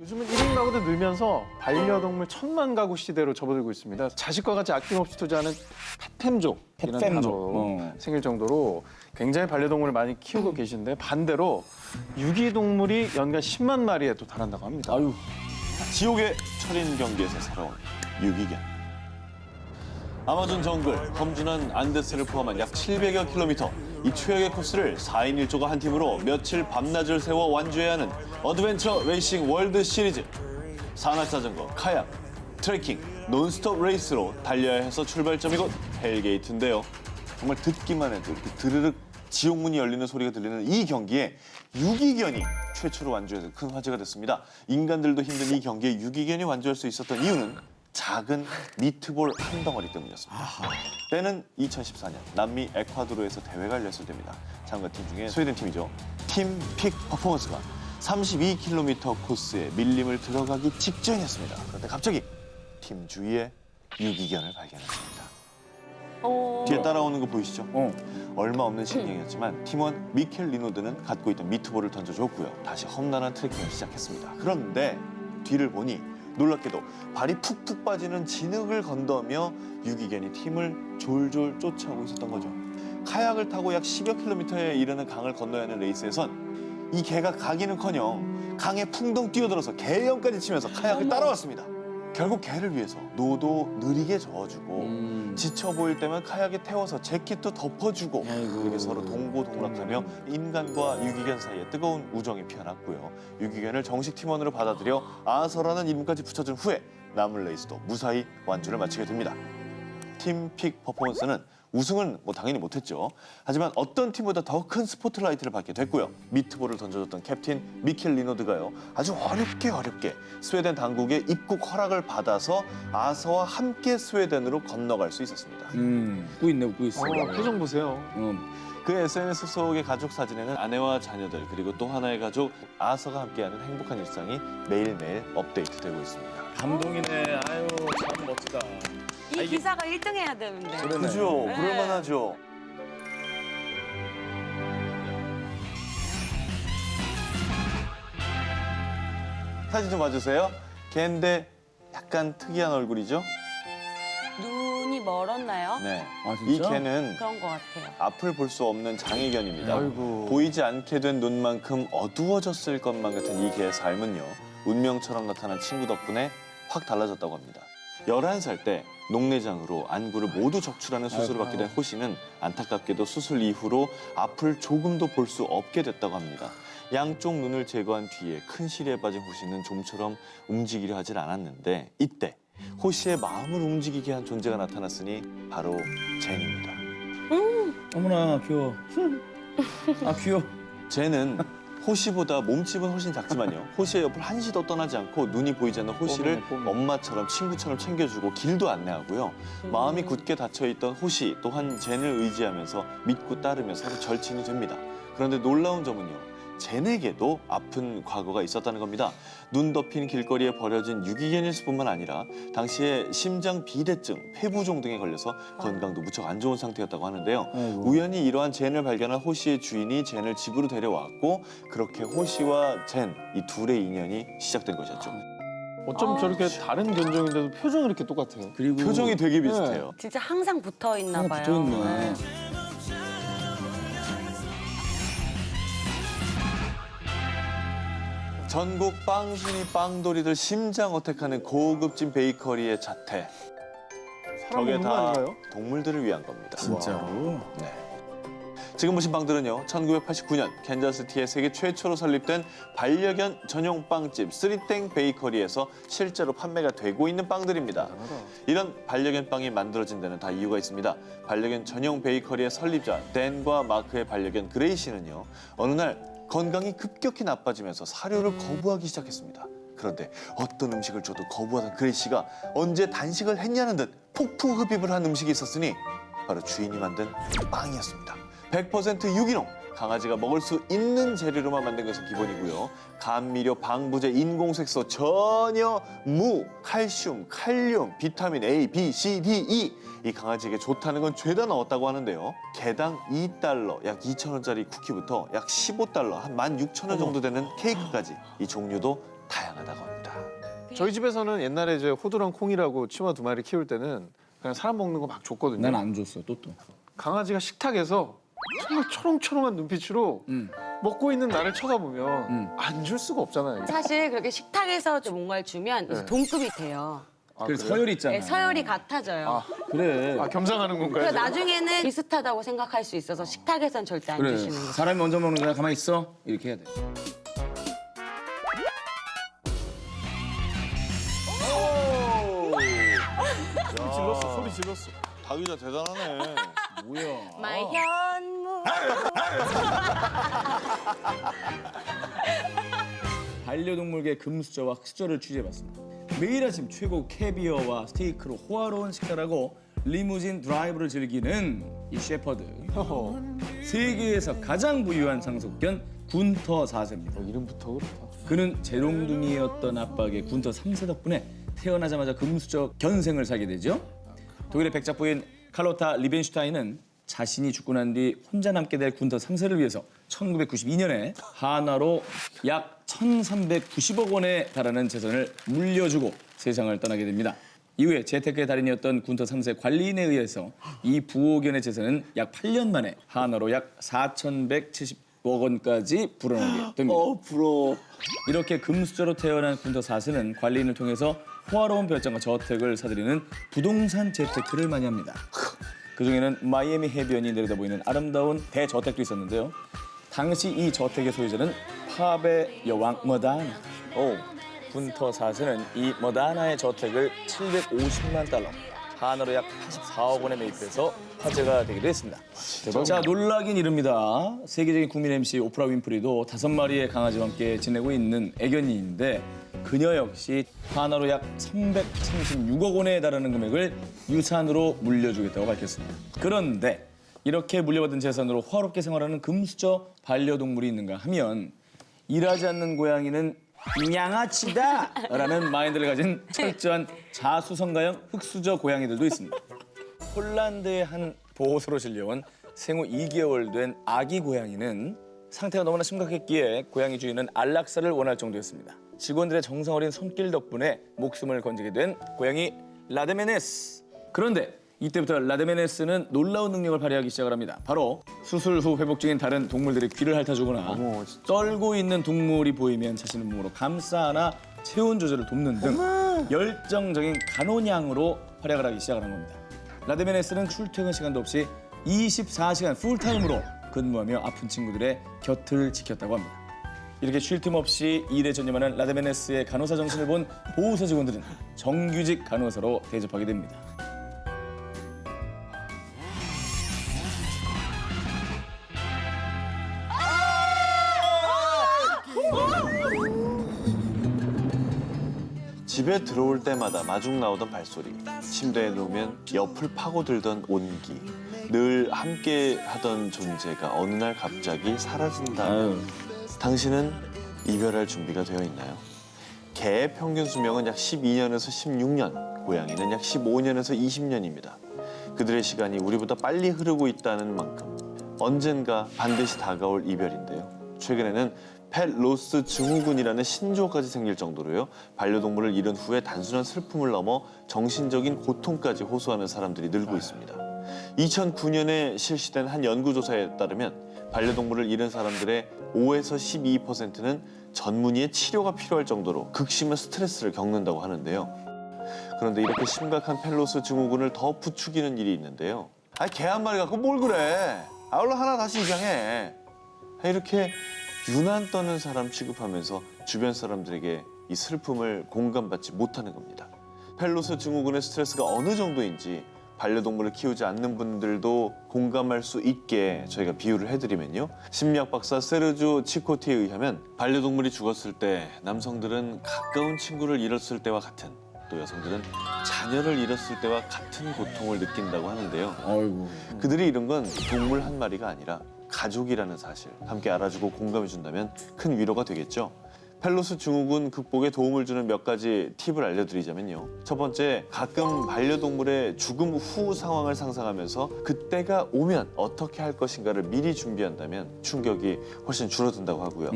요즘은 1인 가구도 늘면서 반려동물 1000만 가구 시대로 접어들고 있습니다. 자식과 같이 아낌없이 투자하는 펫템족이라는 단어 생길 정도로 굉장히 반려동물을 많이 키우고 계신데 반대로 유기동물이 연간 10만 마리에 또 달한다고 합니다. 아유. 지옥의 철인 경기에서 살아온 유기견. 아마존 정글 험준한 안데스를 포함한 약 700여 킬로미터 이 최악의 코스를 4인 1조가 한 팀으로 며칠 밤낮을 세워 완주해야 하는 어드벤처 레이싱 월드 시리즈. 산악자전거, 카약, 트레킹, 논스톱 레이스로 달려야 해서 출발점이 곧 헬게이트인데요. 정말 듣기만 해도 이렇게 드르륵 지옥문이 열리는 소리가 들리는 이 경기에 유기견이 최초로 완주해서 큰 화제가 됐습니다. 인간들도 힘든 이 경기에 유기견이 완주할 수 있었던 이유는 작은 미트볼 한 덩어리 때문이었습니다. 때는 2014년 남미 에콰도르에서 대회가 열렸을 때입니다. 참가팀 중에 스웨덴 팀이죠. 팀 픽 퍼포먼스가 32km 코스에 밀림을 들어가기 직전이었습니다. 그런데 갑자기 팀 주위에 유기견을 발견했습니다. 뒤에 따라오는 거 보이시죠? 얼마 없는 신경이었지만 팀원 미켈 리노드는 갖고 있던 미트볼을 던져줬고요. 다시 험난한 트레킹을 시작했습니다. 그런데 뒤를 보니 놀랍게도 발이 푹푹 빠지는 진흙을 건너며 유기견이 팀을 졸졸 쫓아오고 있었던 거죠. 카약을 타고 약 10여 킬로미터에 이르는 강을 건너야 하는 레이스에선 이 개가 가기는커녕 강에 풍덩 뛰어들어서 개연까지 치면서 카약을 따라왔습니다. 결국 개를 위해서 노도 느리게 저어주고 지쳐 보일 때면 카약에 태워서 재킷도 덮어주고 이렇게 서로 동고동락하며 인간과 유기견 사이에 뜨거운 우정이 피어났고요. 유기견을 정식 팀원으로 받아들여 아서라는 이름까지 붙여준 후에 남은 레이스도 무사히 완주를 마치게 됩니다. 팀 픽 퍼포먼스는 우승은 당연히 못했죠. 하지만 어떤 팀보다 더 큰 스포트라이트를 받게 됐고요. 미트볼을 던져줬던 캡틴 미켈 리노드가요. 아주 어렵게 스웨덴 당국의 입국 허락을 받아서 아서와 함께 스웨덴으로 건너갈 수 있었습니다. 웃고 있어. 표정 보세요. 그 SNS 속의 가족 사진에는 아내와 자녀들 그리고 또 하나의 가족 아서가 함께하는 행복한 일상이 매일매일 업데이트되고 있습니다. 감동이네. 아유, 참 멋지다. 이 기사가 1등 해야 되는데. 그죠? 네. 그럴만하죠. 사진 좀 봐주세요. 걔인데 약간 특이한 얼굴이죠? 눈이 멀었나요? 네. 아, 이 진짜? 개는 그런 것 같아요. 앞을 볼 수 없는 장애견입니다. 아이고. 보이지 않게 된 눈만큼 어두워졌을 것만 같은 이 개의 삶은요. 운명처럼 나타난 친구 덕분에 확 달라졌다고 합니다. 11살 때 녹내장으로 안구를 모두 적출하는 수술을 받게 된 호시는 안타깝게도 수술 이후로 앞을 조금도 볼 수 없게 됐다고 합니다. 양쪽 눈을 제거한 뒤에 큰 시리에 빠진 호시는 좀처럼 움직이려 하질 않았는데 이때 호시의 마음을 움직이게 한 존재가 나타났으니 바로 젠입니다. 어머나, 귀여워. 아, 귀여워. 젠은 호시보다 몸집은 훨씬 작지만요. 호시의 옆을 한시도 떠나지 않고 눈이 보이지 않는 호시를 엄마처럼 친구처럼 챙겨주고 길도 안내하고요. 마음이 굳게 닫혀있던 호시 또한 젠을 의지하면서 믿고 따르며 서로 절친이 됩니다. 그런데 놀라운 점은요. 젠에게도 아픈 과거가 있었다는 겁니다. 눈 덮인 길거리에 버려진 유기견일 뿐만 아니라 당시에 심장 비대증, 폐부종 등에 걸려서 건강도 무척 안 좋은 상태였다고 하는데요. 아이고. 우연히 이러한 젠을 발견한 호시의 주인이 젠을 집으로 데려왔고 그렇게 호시와 젠, 이 둘의 인연이 시작된 것이었죠. 어쩜 저렇게 다른 견종인데도 표정이 이렇게 똑같아요. 그리고 표정이 되게 비슷해요. 진짜 항상 붙어 있나 봐요. 붙어있네. 전국 빵순이 빵돌이들 심장 어택하는 고급진 베이커리의 자태. 사람 저게 먹는 거 다 아닌가요? 동물들을 위한 겁니다. 진짜로? 네. 지금 보신 빵들은요, 1989년 캔자스시티에 세계 최초로 설립된 반려견 전용 빵집 쓰리땡 베이커리에서 실제로 판매가 되고 있는 빵들입니다. 이런 반려견 빵이 만들어진 데는 다 이유가 있습니다. 반려견 전용 베이커리의 설립자 댄과 마크의 반려견 그레이시는요, 어느 날 건강이 급격히 나빠지면서 사료를 거부하기 시작했습니다. 그런데 어떤 음식을 줘도 거부하던 그레이시가 언제 단식을 했냐는 듯 폭풍 흡입을 한 음식이 있었으니 바로 주인이 만든 빵이었습니다. 100% 유기농, 강아지가 먹을 수 있는 재료로만 만든 것은 기본이고요. 감미료, 방부제, 인공색소 전혀 무, 칼슘, 칼륨, 비타민 A, B, C, D, E 이 강아지에게 좋다는 건 죄다 넣었다고 하는데요. 개당 $2, 약 2,000원짜리 쿠키부터 약 $15, 한 16,000원 정도 되는 케이크까지 이 종류도 다양하다고 합니다. 저희 집에서는 옛날에 이제 호두랑 콩이라고 치마 2마리 키울 때는 그냥 사람 먹는 거 막 줬거든요. 난 안 줬어 또. 강아지가 식탁에서 정말 초롱초롱한 눈빛으로 먹고 있는 나를 쳐다보면 안 줄 수가 없잖아요. 사실 그렇게 식탁에서 좀 뭔가를 주면 이제 동급이 돼요. 그래서 그래요? 서열이 있잖아. 네, 서열이 같아져요. 그래. 겸상하는 건가요? 그래서 제가? 나중에는 비슷하다고 생각할 수 있어서 식탁에선 절대 안 그래. 주시는 거죠. 사람이 먼저 먹는 거야. 가만히 있어. 이렇게 해야 돼. 소리 질렀어, 소리 질렀어. 닭이자 대단하네. 뭐야? 마이 현무. 반려동물계 금수저와 흑수저를 취재해봤습니다. 매일 아침 최고 캐비어와 스테이크로 호화로운 식사라고 리무진 드라이브를 즐기는 이 셰퍼드. 세계에서 가장 부유한 상속견 군터 4세입니다. 이름부터 그렇다. 그는 재롱둥이였던 아빠에게 군터 3세 덕분에 태어나자마자 금수저 견생을 살게 되죠. 독일의 백작부인 칼로타 리벤슈타인은 자신이 죽고 난 뒤 혼자 남게 될 군터 3세를 위해서 1992년에 한화로 약 1,390억 원에 달하는 재산을 물려주고 세상을 떠나게 됩니다. 이후에 재테크의 달인이었던 군터 3세 관리인에 의해서 이 부호견의 재산은 약 8년 만에 한화로 약 4,170억 원까지 불어나게 됩니다. 부러워. 이렇게 금수저로 태어난 군터 4세는 관리인을 통해서 호화로운 별장과 저택을 사들이는 부동산 재테크를 많이 합니다. 그중에는 마이애미 해변이 내려다보이는 아름다운 대저택도 있었는데요. 당시 이 저택의 소유자는 팝의 여왕 머다나. 군터 4세는 이 머다나의 저택을 750만 달러, 한화로 약 84억 원에 매입해서 화제가 되기도 했습니다. 자, 놀라긴 이릅니다. 세계적인 국민 MC 오프라 윈프리도 5마리의 강아지와 함께 지내고 있는 애견인인데 그녀 역시 한화로 약 336억 원에 달하는 금액을 유산으로 물려주겠다고 밝혔습니다. 그런데 이렇게 물려받은 재산으로 호화롭게 생활하는 금수저 반려동물이 있는가 하면 일하지 않는 고양이는 양아치다라는 마인드를 가진 철저한 자수성가형 흑수저 고양이들도 있습니다. 폴란드의 한 보호소로 실려온 생후 2개월 된 아기 고양이는 상태가 너무나 심각했기에 고양이 주인은 안락사를 원할 정도였습니다. 직원들의 정성 어린 손길 덕분에 목숨을 건지게 된 고양이 라데메네스. 그런데 이때부터 라데메네스는 놀라운 능력을 발휘하기 시작을 합니다. 바로 수술 후 회복 중인 다른 동물들의 귀를 핥아주거나 어머, 진짜. 떨고 있는 동물이 보이면 자신의 몸으로 감싸 안아 체온 조절을 돕는 등 열정적인 간호냥으로 활약을 하기 시작을 한 겁니다. 라데메네스는 출퇴근 시간도 없이 24시간 풀타임으로 근무하며 아픈 친구들의 곁을 지켰다고 합니다. 이렇게 쉴 틈 없이 일에 전념하는 라데메네스의 간호사 정신을 본 보호소 직원들은 정규직 간호사로 대접하게 됩니다. 집에 들어올 때마다 마중 나오던 발소리, 침대에 누우면 옆을 파고들던 온기, 늘 함께 하던 존재가 어느 날 갑자기 사라진다. 당신은 이별할 준비가 되어 있나요? 개의 평균 수명은 약 12년에서 16년, 고양이는 약 15년에서 20년입니다. 그들의 시간이 우리보다 빨리 흐르고 있다는 만큼 언젠가 반드시 다가올 이별인데요. 최근에는 펫 로스 증후군이라는 신조어까지 생길 정도로요. 반려동물을 잃은 후에 단순한 슬픔을 넘어 정신적인 고통까지 호소하는 사람들이 늘고 있습니다. 2009년에 실시된 한 연구조사에 따르면 반려동물을 잃은 사람들의 5에서 12%는 전문의의 치료가 필요할 정도로 극심한 스트레스를 겪는다고 하는데요. 그런데 이렇게 심각한 펠로스 증후군을 더 부추기는 일이 있는데요. 개 한 마리 갖고 뭘 그래. 얼른 하나 다시 입양해. 이렇게 유난 떠는 사람 취급하면서 주변 사람들에게 이 슬픔을 공감받지 못하는 겁니다. 펠로스 증후군의 스트레스가 어느 정도인지 반려동물을 키우지 않는 분들도 공감할 수 있게 저희가 비유를 해드리면요. 심리학 박사 세르주 치코티에 의하면 반려동물이 죽었을 때 남성들은 가까운 친구를 잃었을 때와 같은, 또 여성들은 자녀를 잃었을 때와 같은 고통을 느낀다고 하는데요. 아이고. 그들이 잃은 건 동물 한 마리가 아니라 가족이라는 사실 함께 알아주고 공감해준다면 큰 위로가 되겠죠. 펠로스 증후군 극복에 도움을 주는 몇 가지 팁을 알려드리자면요. 첫 번째, 가끔 반려동물의 죽음 후 상황을 상상하면서 그때가 오면 어떻게 할 것인가를 미리 준비한다면 충격이 훨씬 줄어든다고 하고요.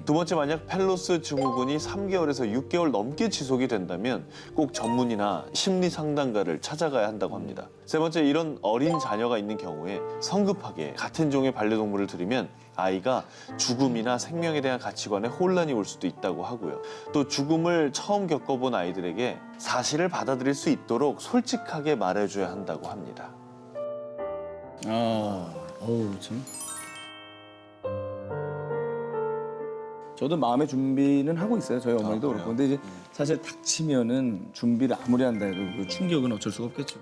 두 번째, 만약 펠로스 증후군이 3개월에서 6개월 넘게 지속이 된다면 꼭 전문의나 심리 상담가를 찾아가야 한다고 합니다. 세 번째, 이런 어린 자녀가 있는 경우에 성급하게 같은 종의 반려동물을 들이면 아이가 죽음이나 생명에 대한 가치관에 혼란이 올 수도 있다고 하고요. 또 죽음을 처음 겪어본 아이들에게 사실을 받아들일 수 있도록 솔직하게 말해줘야 한다고 합니다. 어우 참. 저도 마음의 준비는 하고 있어요. 저희 어머니도 그렇고. 근데 이제 사실 닥치면은 준비를 아무리 한다 해도 그 충격은 어쩔 수가 없겠죠.